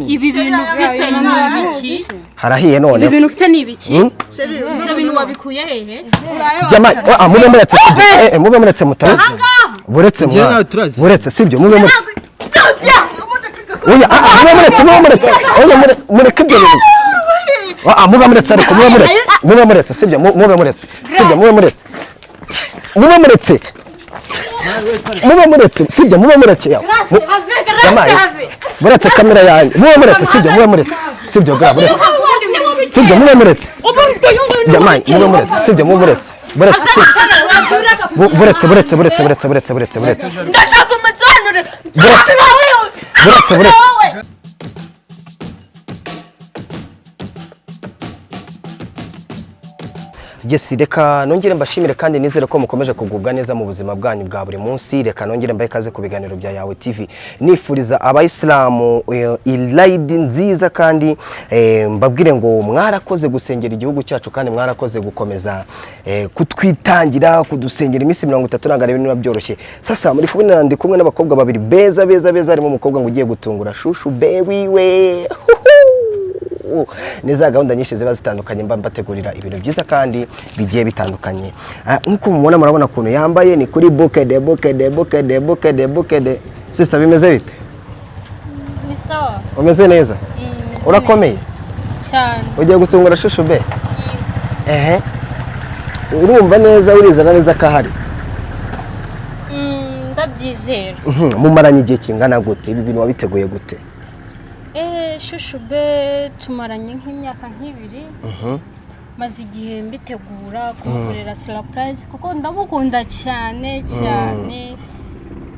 Ibi bintu ufite ni ibiki? Harahiye none. Ibi bintu ufite ni ibiki? Ibyo bintu wabikuye hehe? Jamani, mube muretse. Mube muretse mutazi. Buretse mwa. Buretse sibyo mube muretse. Oya, mube muretse. Oya mureke ibyo bintu. Mube muretse ariko mube muretse. Mube muretse sibyo mube muretse. Sibyo mube muretse. Mube muretse. Mube muretse sibyo mube muretse yawe. Jamani. Buretse kamera yanjye. Mube muretse sibyo mube muretse. Sibyo gra buretse. Sibyo mube muretse. Jamani mube muretse sibyo mube muretse. Buretse. Ndashaka umutsanure. Buretse. Yes, reka nongere mbashimire kandi nizere ko mukomeje kugubwa neza mu buzima bwanyu bwa buri munsi. Reka nongere mbaye kaze ku biganiro bya Yawe TV. Nifuriza abayisilamu ilaidi nziza kandi mbabwire ngo mwarakoze gusengera igihugu cyacu kandi mwarakoze gukomeza kutwitangira kudusengera iminsi 30 nangara ibintu byoroshye. Sasa muri kubona ndi kumwe n'abakobwa babiri beza harimo umukobwa ngo ugiye gutungura shushu bewiwe. Neza gahunda nyinshi ziba zitandukanye mbategurira ibintu byiza kandi bigiye bitandukanye. Nkuko mubona murabona kuntu yambaye ni kuri bouquet de. Sister bimeze bite? Ni sawa. Umeze neza? Urakomeye? Cyane. Ugiye gutungura shushu be? Urumva neza urizana neza kahari? Ndabyizera. Mumaranye igihe kingana gute? Ibi bintu wabiteguye gute? Shushu be tumaranye nk'imyaka nk'ibiri. Maze igihe mbitegura kumukorera surprise kuko ndamukunda cyane.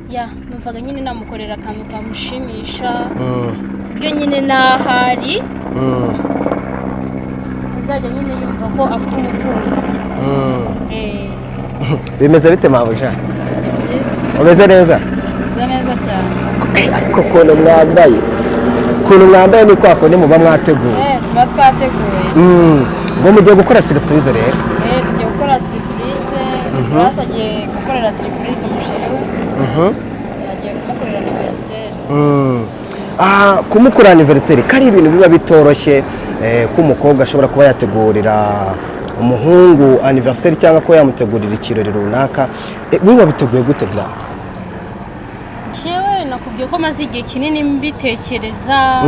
Ya numvaga nyine namukorera akantu kamushimisha. Kubyo nyine nahari. Azajya nyine yumva ko afite umukunzi. Bimeze bite mabuja? Byiza. Umeze neza? Umeze neza cyane. Ariko kono mwambaye. Kuntu mwambaye ni kwa konde muba mwateguye. Tuba twateguye. Ngo mugiye gukora surprise rero. Tugiye gukora surprise. Twasagiye gukorera surprise umusheri we. Yagiye kumukorera anniversaire. Kumukora anniversaire kari ibintu biba bitoroshye ko umukobwa ashobora kuba yategurira umuhungu anniversaire cyangwa ko yamutegurira ikirori runaka. Niba biteguye gute gra? Nakubwiye ko maze igihe kinini mbitekereza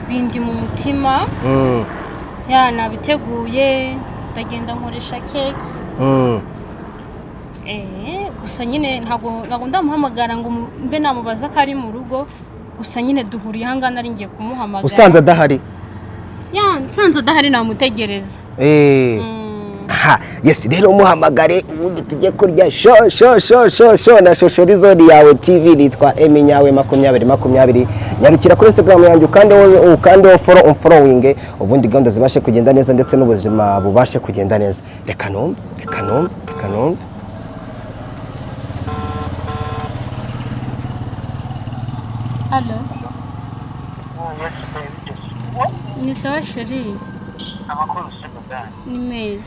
bindi mu mutima. Nabiteguye ndagenda nkoresha cake. Gusa nyine ntago ndamuhamagara ngo mbe namubaza ko ari mu rugo. Gusa nyine duhuriye hangana ari ngiye kumuhamagara. Usanze adahari? Nsanze adahari namutegereza. Yes, rero umuhamagare ubundi tujye kurya show na shoshorizo Yawe TV nitwa Eminyawe 2020. Nyarukira kuri Instagram yanjye kandi following ubundi gahunda zibashe kugenda neza ndetse n'ubuzima bubashe kugenda neza. Reka numve. Hello. Ni sawa sheri. Amakuru sibugani. Ni meza.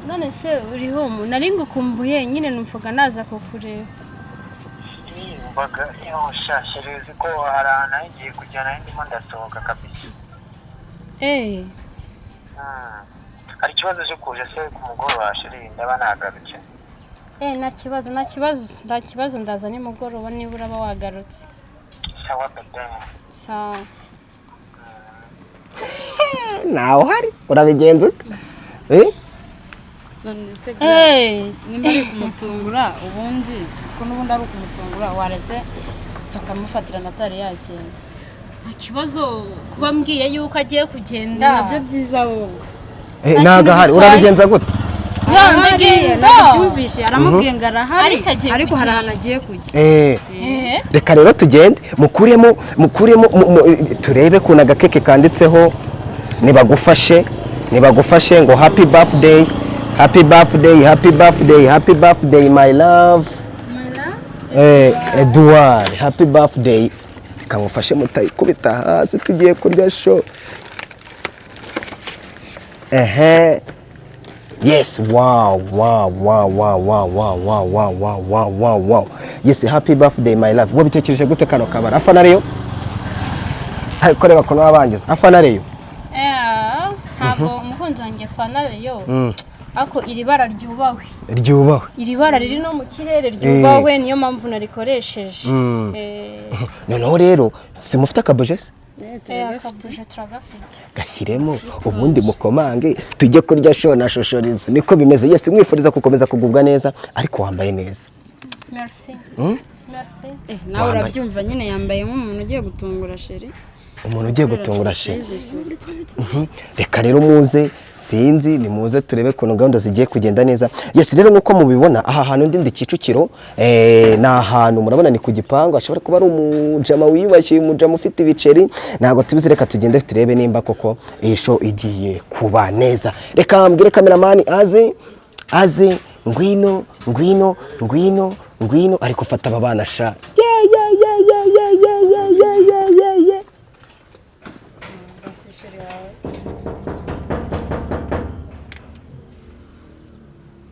None se uri home nari ngukumbuye nyine numvaga naza kukureba. Mbaga shashirizi ko harana ngiye kujyana ndimo ndasohoka kabisa. Ari kibazo cyo kuja se ku mugoroba shiri ndaba nagarutse. Nta kibazo ndaza ni mugoroba niba uraba wagarutse. Sawa bebe. Sawa. Naho hari urabigenza ute? Nimba ari kumutungura ubundi ko n'ubundi ari kumutungura wareze tukamufatira natari yakenda. Ikibazo kuba mbwiye yuko agiye kugenda nabyo byiza wowe. Naga hari urabigenza gute? Nabyumvishe aramubwiye ngo arahari ariko harahana agiye kujya. Reka rero tugende mukuremo turebe kuna gakeke kanditseho nibagufashe ngo happy birthday my love. Edouard happy birthday. Kamufashe mutayikubita hasi tugiye kurya show. Yes, wow. Yes, happy birthday my love. Wabitekereje gute kano kabara? Afana Reyo? Hai koreba kono abangiza. Afana Reyo? Ntabwo umukunzi wanjye afana Reyo. Ako iri bara ryubahwe. Iri bara riri no mu kirere ryubahwe niyo mpamvu narikoresheje. Noneho rero simufite akabujesi? Akabuje turagafite. Gashyiremo ubundi mukomange tujye kurya show na shoshoriza. Niko bimeze. Yes, mwifuriza gukomeza kugubwa neza ariko wambaye neza. Merci. Merci. Nawe urabyumva nyine yambaye nk'umuntu ugiye gutungura sheri. Umuntu ugiye gutungura sheri. Reka rero muze sinzi ni muze turebe kuno gahunda zigiye kugenda neza. Yes, rero nkuko mubibona aha hantu ndi Kicukiro na ahantu murabona ni ku gipangu ashobora kuba ari umujama wiyubashye umujama ufite ibiceri ntago tubizi reka tugende turebe nimba koko iyi show igiye kuba neza. Reka mbwire cameraman aze ngwino ariko fata abana sha.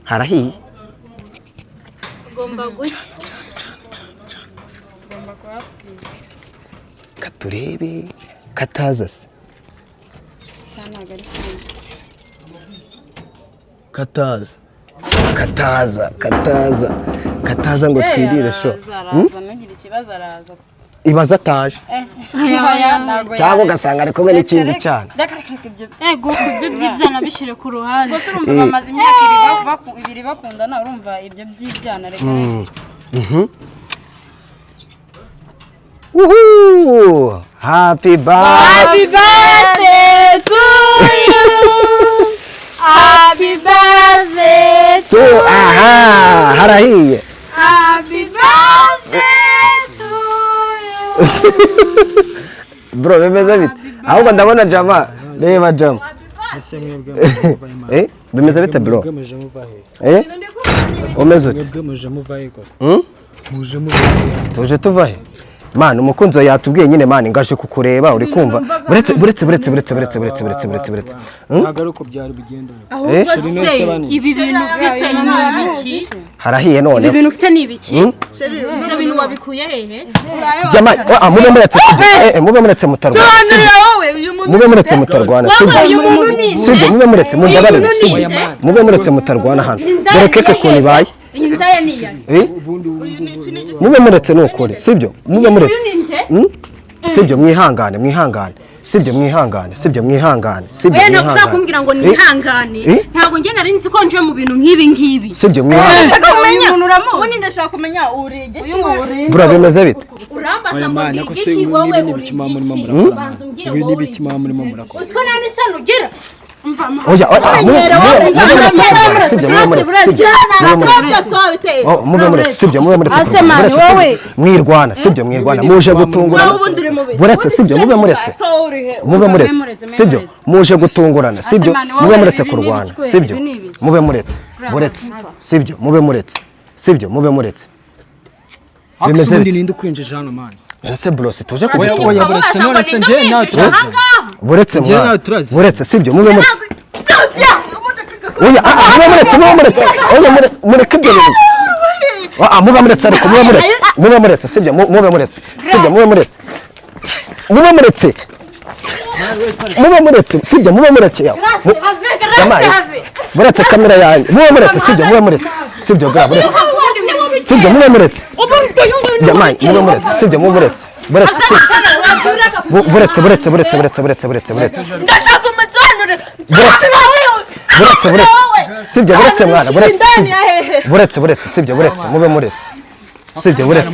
Harahiye Ugomba gushya. katurebe kataza se kataza ngo twirire sho Ntugire ikibazo araza. ibaza ataje cyangwa ugasanga ari kumwe n'ikindi cyane. Ego kubyo by'ibyana bishire ku ruhande. Gusa urumva bamaze imyaka ibiri bakundana urumva ibyo by'ibyana reka. Happy birthday to you. Happy birthday to harahiye. Happy birthday to you. Bro bimeze bite? Ahubwo ndabona jama reba jama. Bimeze bite bro? Umeze ute? Tuje tuvahe? Man umukunzi yatubwiye nyine man ngaje kukureba uri kumva buretse Nagaruko byari bigenda. Ibi bintu ufite ni ibiki? harahiye none. Ibi bintu ufite ni ibiki? Ibyo bintu wabikuye hehe? Jama mube muretse mutarwana. Mube muretse mutarwana sibyo mube muretse mumbabarire sibyo mube muretse mutarwana hano. Dore keke kuntu ibaye. Intaya ni ya. Mube muretse nukuri sibyo mube muretse. Sibyo mwihangane. Sibyo mwihangane. Oya nashaka kumbwira ngo nihangane. Ntabwo nge nari nzi ko nje mu bintu nk'ibi. Sibyo mwihangane. Ndashaka kumenya ubundi ndashaka kumenya uri igiki uri. Bura bimeze bite? Urambaza ngo igiki wowe uri igiki. Banza umbwire ngo uri igiki. Usko nani sano gira. Oya mube muretse sibyo mwirwana sibyo mwirwana muje gutungurana buretse sibyo mube muretse sibyo muje gutungurana sibyo mube muretse kurwana sibyo mube muretse buretse sibyo mube muretse Bimeze bite? Ninde kwinjije hano man? Ese bros tuje Oya buretse none se nje naturaze. Buretse sibyo mube muretse. Oya mube mureke ibyo bintu. Mube muretse ariko mube muretse sibyo mube muretse sibyo mube muretse sibyo mube muretse yawe. Buretse kamera yanjye mube muretse sibyo mube muretse sibyo gra buretse sibyo mube muretse jamani mube muretse sibyo mube muretse buretse Ndashaka umutsanure. sibyo buretse mwana buretse sibyo buretse mube muretse sibyo buretse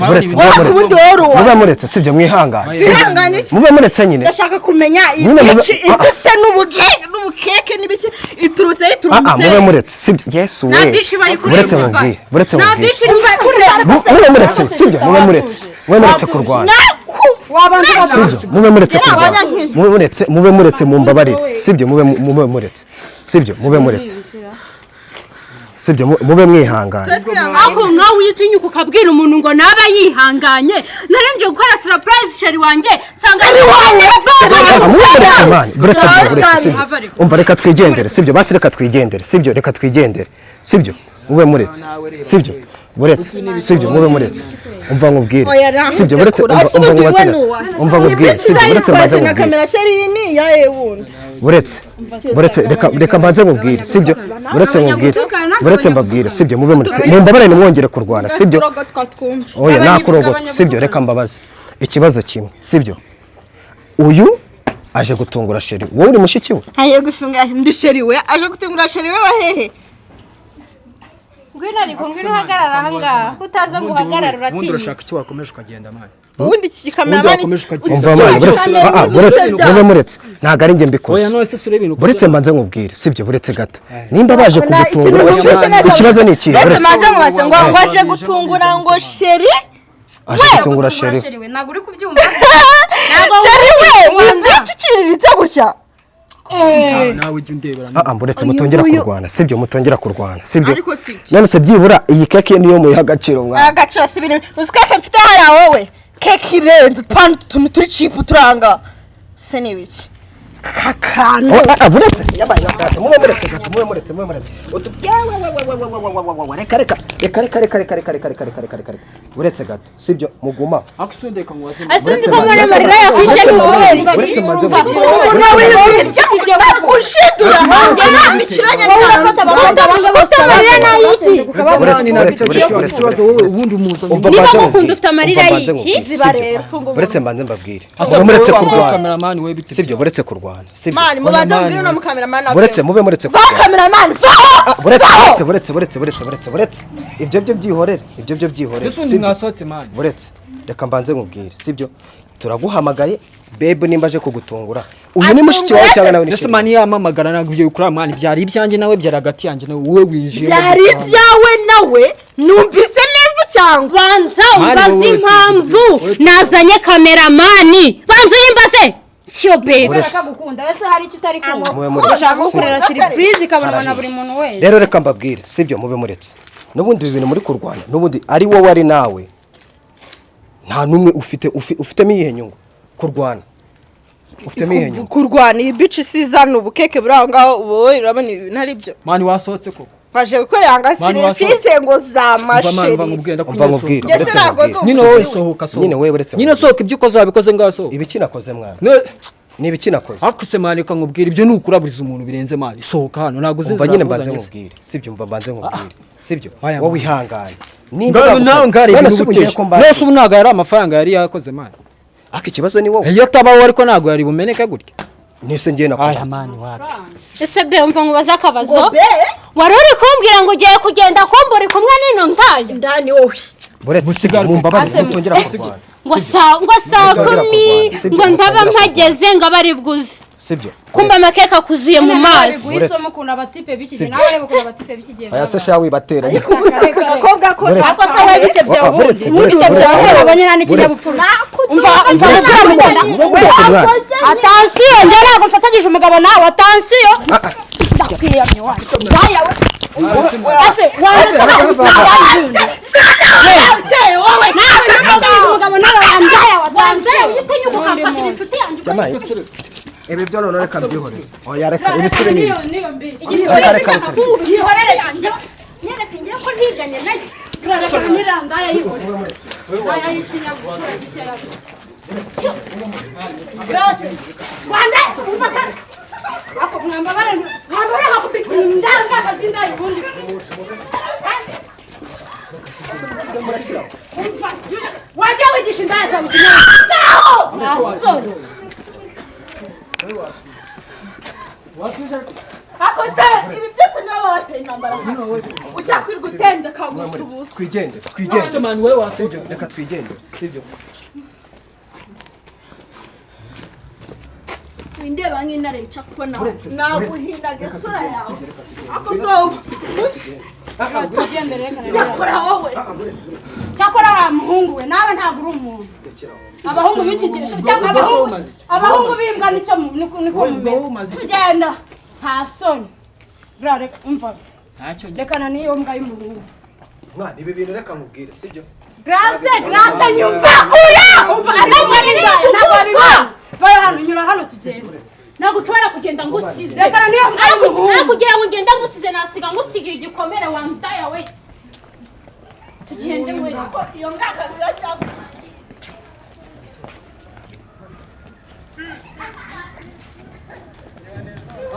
mube muretse sibyo mwihangane mube muretse nyine. Ndashaka kumenya iki ifite n'ubukeke n'ibiki iturutse mube muretse sibyo Yesu we buretse mubwiye mube muretse sibyo mube muretse kurwana sibyo mube muretse kurwana mube muretse mumbabarire sibyo mube muretse sibyo mube muretse sibyo mube mwihanganye ako nkawe uyitinyuka ukabwira umuntu ngo naba yihanganye narenje gukora surprise sheri wanjye nsanga ari wowe umva reka twigendere sibyo basi reka twigendere sibyo reka twigendere sibyo mube muretse sibyo buretse sibyo mube muretse umva nkubwire sibyo buretse umva nkubwire sibyo buretse mbaze nkubwire buretse reka mbaze nkubwire sibyo buretse mbabwire sibyo mube muretse mumbabarire nimwongere kurwana sibyo oya nakurogota sibyo reka mbabaze ikibazo kimwe sibyo uyu aje gutungura sheri wowe uri mushiki we aye gufunga ndi sheri we aje gutungura sheri we wahehe ngwino ariko ngwino uhagarara ahangaha utaza guhagarara uratinya ubundi urashaka iki wakomeje ukagenda mani ubundi iki kameramani umva muretse ntago ari njye mbikoze buretse mbanze nkubwire sibyo buretse gato nimba baje kugutungura ikibazo ni iki buretse mbanze nkubase ngo aje gutungura ngo sheri aje gutungura sheri we ntago uri kubyumva sheri we yiciciriritse gutya nawe ujye undebera buretse mutongera kurwana sibyo mutongera kurwana sibyo none se byibura iyi keke niyo muyiha agaciro mwana agaciro si ibintu uzi keke mfite hariya wowe keke irenze tupana utuntu turi cipu turanga se ni ibiki kakano buretse yabaye gato mube muretse reka buretse gato sibyo muguma akusundeka ngo waze asinzi ko muri marira yakwishe n'uweri buretse mbanze ibyo bakushidura namikiranye urafata abagabo bose marira nayiki ubundi umuzo niba mukunda ufite amarira yiki zibarera fungo buretse mbanze mbabwire muretse kurwana cameraman we bite sibyo buretse kurwana sibyo mani mubanza mbwira no mukameraman buretse mube muretse cameraman buretse ibyo byihorere usundi mwasohotse mani buretse reka mbanze nkubwire sibyo turaguhamagaye bebe nimba aje kugutungura uyu ni mushiki wawe cyangwa nawe ni ese mani yamamagara ntabwo ibyo ukora mani byari ibyanjye nawe byari hagati yanjye nawe wowe winjiye byari ibyawe nawe numvise neza cyangwa banza umbaze impamvu nazanye kameramani banza uyimbaze siyo bebe urashaka gukunda wese hari icyo utari kumva urashaka gukorera surprise ikabonwa na buri muntu wese rero reka mbabwire sibyo mube muretse n'ubundi ibintu muri kurwana n'ubundi ari wowe ari nawe nta numwe ufitemo iyihe nyungu kurwana ufitemo iyihe nyungu kurwana iyi bici isizana ubukeke buri aho ngaho wowe urabona ibintu ari byo mani wasohotse koko baje gukorera ngo serivisi ngo za masheri umva nkubwire nyine wowe sohoka nyine wowe buretse nyine sohoka ibyo ukoze wabikoze ngaho sohoka ibiki nakoze mwana ni ibiki nakoze akuse mani nkubwira ibyo ni ukuraburiza umuntu birenze mani sohoka hano ntabwo uzi umva nyine mbanze nkubwire sibyo umva mbanze nkubwire sibyo wowe ihangane nimba nawe ngari ibintu gutesha nese ubu ntabwo yari amafaranga yari yakoze mani aka ikibazo ni wowe iyo atabaho ariko ntabwo yari bumeneke gutya nese ngiye nakoze aya mani wapi ese be umva nkubaza akabazo wari uri kumbwira ngo ugiye kugenda kumba uri kumwe n'ino ndayo ndani wowe buretse sibyo mumbabarire mutongera kurwana ngo saa kumi ngo ndaba mpageze ngo abari bwuze sibyo kumba amakeke akuzuye mu mazi guhisemo ukuntu abatipe b'ikigihe nawe reba ukuntu abatipe b'ikigihe aya se shawe batera akobwa ko ako se we bite byawe ubundi bite byawe babonye nta n'ikinyabupfura umva atansiyo njye ntabwo mfatanyije umugabo nawe atansiyo ndakwiyamye wayawe ase ibi byo none reka byihorere oya reka ibisire ni reka ihorere yanjye nyereka ngiye ko ntiganye nayo reka nirandaya yihorere aya y'ikinyabupfura gikeya grace rwanda umva ako mwambabare bakubita indaza kazinda yubundi wajya wigisha indaza mu kinyabupfura akoze ibi byose nibo bateye intambara ujya kwirwa utende kagusubuza twigende mani wowe wasibyo reka twigende sibyo windeba nk'intare yica kuko naguhindaga isura yawe akoze tugendere reka yakora wowe cyakora wa muhungu we nawe ntabwo uri umuntu abahungu b'iki gihe cyangwa abahungu b'imbwa niko mumeze tugenda nta soni reka umva ntacyo rekana niyo mbwa y'umuhungu mwana ibi bintu reka nkubwire sibyo Grace nyumva kuya umva ntabwo vayo hano nyura hano tugende ntabwo ushobora kugenda ngusize rekana niyo mbwa y'umuhungu kugira ngo ngende ngusize nasiga ngusigira igikomere wandaya we tugende we iyo mbwa kazira cyangwa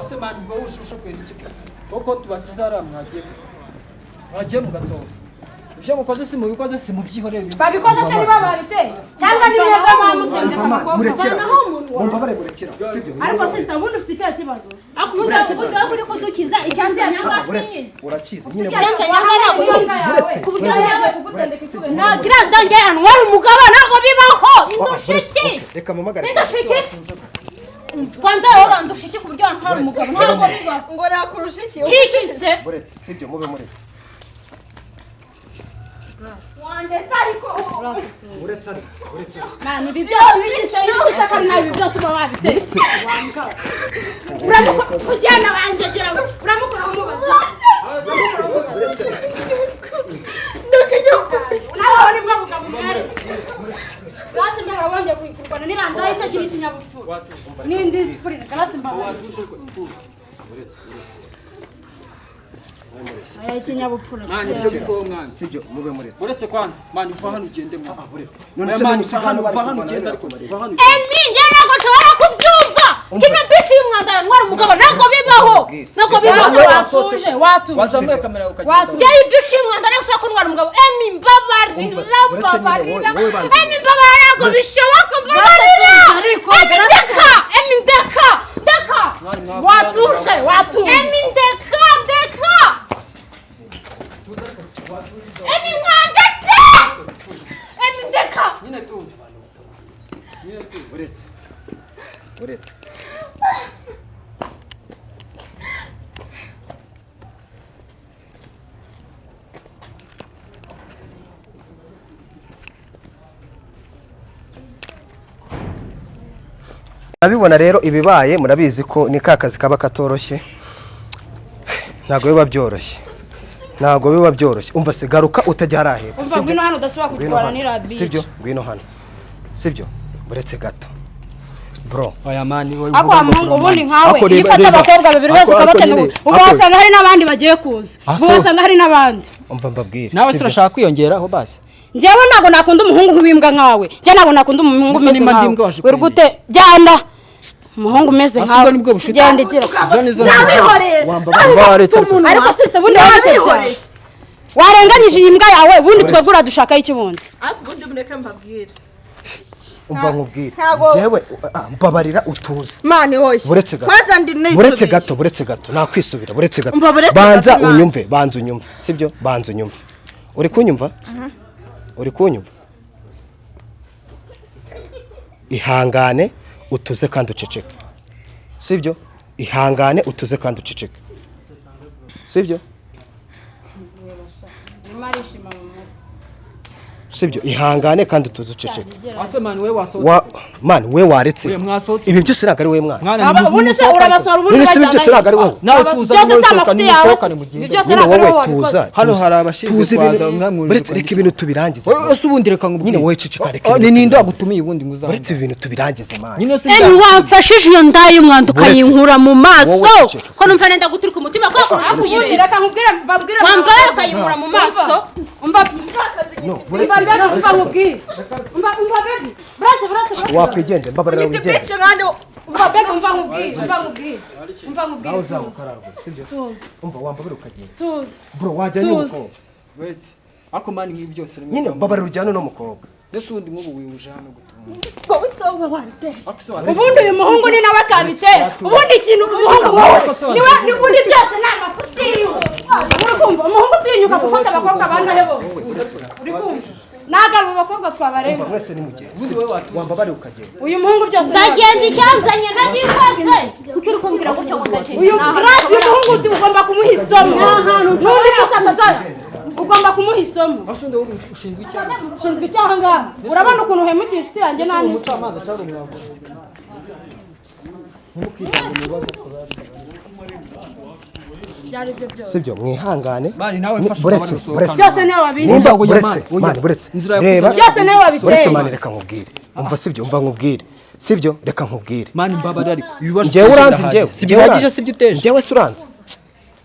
ase mani ngo ushusho kwera iki koko tubasize ari mwagiye mugasohoka ibyo mukoze si mubikoze si mubyihorere babikoze se niba babiteye cyangwa ni mwebwe bamusenge murekera mumva bare murekera sibyo ariko sister ubundi ufite icyaha kibazo akumuza ubundi kuri kudukiza icyanze nyanga sinyize urakiza nyine icyanze nyanga ntabwo uretse kuburyo yaje kugutendeka ikube nagira ndange anwara umugabo ntabwo bibaho indushiki reka mumagare indushiki Rwanda yorandushiki kuburyo antwara umugabo ntabwo bibaho ngo nakurusha iki kikize uretse sibyo mube muretse wandetse ariko uretse mani ibi byose bigisha yuko kandi nabi byose uba wabiteye uramukujyana wanjegera uramukura umubaza nawe ni bwo bugabo mwari Grace mbara wanje kwikurwana nibanda itagira ikinyabupfura n'indi discipline Grace mbara aya ikinyabupfura mani cyo bifo mwana sibyo mube muretse uretse kwanza mani uva hano ugende mwana none se mani musigano uva hano ugende ariko uva hano emi nje ntabwo nshobora kubyumva kino bici y'umwanda ntwara umugabo ntabwo bibaho ntabwo bibaho watuje wazamuye kamera ukagenda byari bici y'umwanda ntabwo ushobora kuntwara umugabo emi mbabarira emi mbabarira ntabwo bishoboka mbabarira emi ndeka emi ndeka ndeka watuje emi ndeka ndeka emi mwandetse emi ndeka nyine tuzi uretse Nabibona rero ibibaye murabizi ko ni kakazi kaba katoroshye ntago biba byoroshye umva se garuka utajya harahepfo umva ngwino hano udasubira kugitwara ni rabi sibyo ngwino hano sibyo buretse gato bro oya mani wowe ako amungu ubundi nkawe iyo ufata abakobwa babiri bose ukabatenda ubu wasanga hari n'abandi bagiye kuza ubu wasanga hari n'abandi umva mbabwire nawe se urashaka kwiyongeraho basi njyewe ntabwo nakunda umuhungu nk'ibimbwa nkawe njye ntabwo nakunda umuhungu umeze nkawe uri gute jyana umuhungu umeze nkawe genda igira ariko sisite ubundi warenganyije iyi mbwa yawe ubundi twebwe uradushakaho iki bundi ariko ubundi mureke mbabwire umva nkubwire jewe mbabarira utuze mani hoye buretse gato nakwisubira buretse gato banza unyumve sibyo banza unyumve uri kunyumva ihangane utuze kandi uceceke sibyo ihangane utuze kandi uceceke sibyo sibyo ihangane kandi utuze uceceke ase mani wewe wasohotse mani we waretse ibi byose ntabwo ari we mwana ubundi se urabasora ubundi ibi byose ntabwo ari wowe nawe tuza musohokane mu gihe wowe tuza hano hari abashinzwe kwaza buretse reka ibintu tubirangize ese ubundi reka ngubwire nyine wowe ceceka reka ni ninde wagutumiye ubundi nguza buretse ibintu tubirangize mani nyine se emi wamfashije iyo nda y'umwanda ukayinkura mu maso ko numva nenda guturika umutima ko ubundi reka nkubwire babwire wambaye ukayinkura mu maso umva nkubwire umva baby buretse wakwigenje mbabarira wigenje umva baby umva nkubwire aho uzabukararwa sibyo umva wambabira ukagenda tuzi bro wajyanye umukobwa wetse ako mani nk'ibi byose nyine mbabarira ujyane no mukobwa ndetse ubundi nk'ubu wihuje hano gutuma ubundi uyu muhungu ni nawe akabitera ubundi ikintu umuhungu wowe niwe ubundi byose ni amafuti yiwe uri kumva umuhungu utinyuka gufata abakobwa bangahe bose uri kumva ntabwo abo bakobwa twabareba mwese ni mugenzi wambabare ukagenda uyu muhungu byose ndagenda icyanzanye nagikoze kuko uri kumbwira gutyo ngo ndagenda uyu Grace uyu muhungu ugomba kumuha isomo n'undi musakaza ugomba kumuha isomo asunda wowe ushinzwe icyaha ushinzwe icyaha ngaha urabona ukuntu uhemukiye inshuti yanjye nani amazi atari umwago ntimukivanga mu bibazo byari byo byose sibyo mwihangane mani nawe mfasha buretse byose niwe wabizi nimba Oya, buretse oya. mani buretse Inzira reba byose niwe buretse wabiteye mani reka nkubwire umva sibyo umva nkubwire sibyo reka nkubwire mani mbabari ariko ibibazo njyewe uranzi ndahagije. njyewe si bihagije si byuteje njyewe se uranzi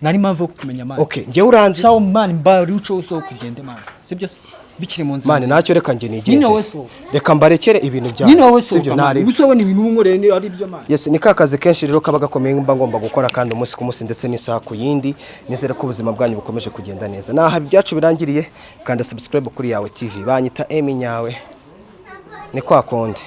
nari mpamvu yo kumenya mani okay njyewe uranzi sawa mani mbari uco uso kugende mani sibyo se bikiri mu nzira mani nacyo reka njye nyine nigende wowe so reka mbarekere ibintu byawe nyine wowe so sibyo ntari ubusobe ni ibintu unkoreye ari byo mani yes ni ka kazi kenshi rero kaba gakomeye mba ngomba gukora kandi umunsi ku munsi ndetse n'isaha ku yindi nizere ko ubuzima bwanyu bukomeje kugenda neza naha ibyacu birangiriye kanda subscribe kuri yawe TV banyita Emi nyawe ni kwa konde